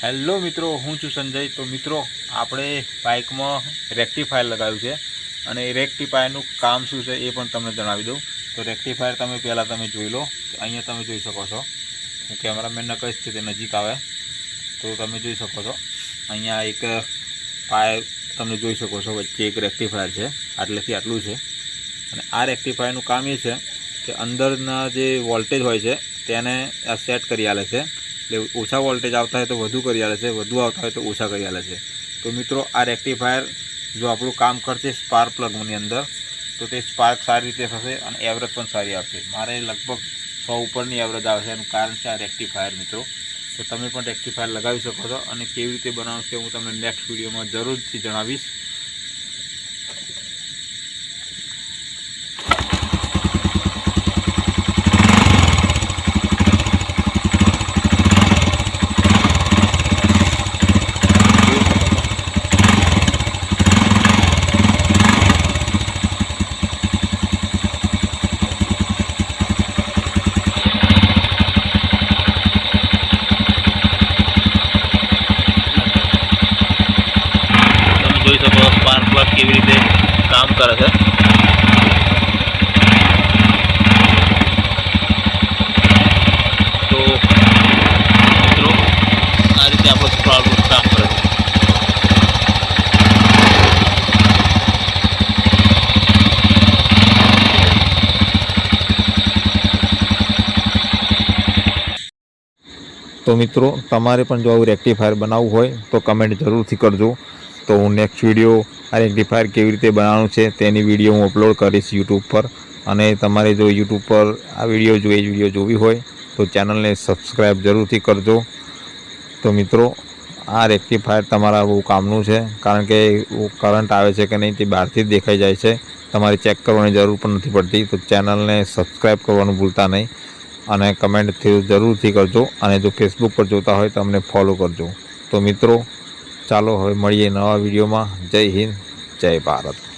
Hello મિત્રો, હું છું સંજય। તો મિત્રો, આપણે બાઇકમાં રેક્ટિફાયર લગાવ્યું છે અને એ રેક્ટિફાયરનું કામ શું છે એ પણ તમને જણાવી દઉં। તો રેક્ટિફાયર પહેલાં તમે જોઈ લો। અહીંયા તમે જોઈ શકો છો, હું કેમેરામેનને કહીશ કે તે નજીક આવે તો તમે જોઈ શકો છો। અહીંયા એક પાયર તમે જોઈ શકો છો, વચ્ચે એક રેક્ટિફાયર છે, આટલેથી આટલું છે। અને આ રેક્ટિફાયરનું કામ એ છે કે અંદરના જે વોલ્ટેજ હોય છે તેને આ સેટ કરી આલે છે। એટલે ઓછા વોલ્ટેજ આવતા હોય તો વધુ કરી આલે છે, વધુ આવતા હોય તો ઓછા કરી આલે છે। તો મિત્રો, આ રેક્ટિફાયર જો આપણું કામ કરશે સ્પાર્ક પ્લગની અંદર, તો તે સ્પાર્ક સારી રીતે થશે અને એવરેજ પણ સારી આવશે। મારે લગભગ 100 ઉપરની એવરેજ આવશે, એનું કારણ છે આ રેક્ટિફાયર મિત્રો। તો તમે પણ રેક્ટિફાયર લગાવી શકો છો અને કેવી રીતે બનાવવું છે હું તમને નેક્સ્ટ વિડીયોમાં જરૂરથી જણાવીશ। જોઈ શકો સ્પાર્ક પ્લગ કેવી રીતે કામ કરે છે। તો મિત્રો, આ રીતે આપણો સ્પાર્ક પ્લગ કામ કરે છે। તો મિત્રો, તમારે પણ જો આવું રેક્ટિફાયર બનાવવું હોય તો કમેન્ટ જરૂરથી કરજો। તો હું નેક્સ્ટ વિડીયો આ રેક્ટિફાયર કેવી રીતે બનાવવાનું છે તેની વિડીયો હું અપલોડ કરીશ યુટ્યુબ પર। અને તમારે જો યુટ્યુબ પર આ વિડીયો જોવી હોય તો ચેનલને સબસ્ક્રાઈબ જરૂરથી કરજો। તો મિત્રો, આ રેક્ટિફાયર તમારા બહુ કામનું છે, કારણ કે કરંટ આવે છે કે નહીં તે બહારથી જ દેખાઈ જાય છે, તમારે ચેક કરવાની જરૂર પણ નથી પડતી। તો ચેનલને સબસ્ક્રાઈબ કરવાનું ભૂલતા નહીં અને કમેન્ટથી જરૂરથી કરજો। અને જો ફેસબુક પર જોતા હોય તો અમને ફોલો કરજો। તો મિત્રો, ચાલો હવે મળીએ નવા વિડીયોમાં। જય હિન્દ, જય ભારત।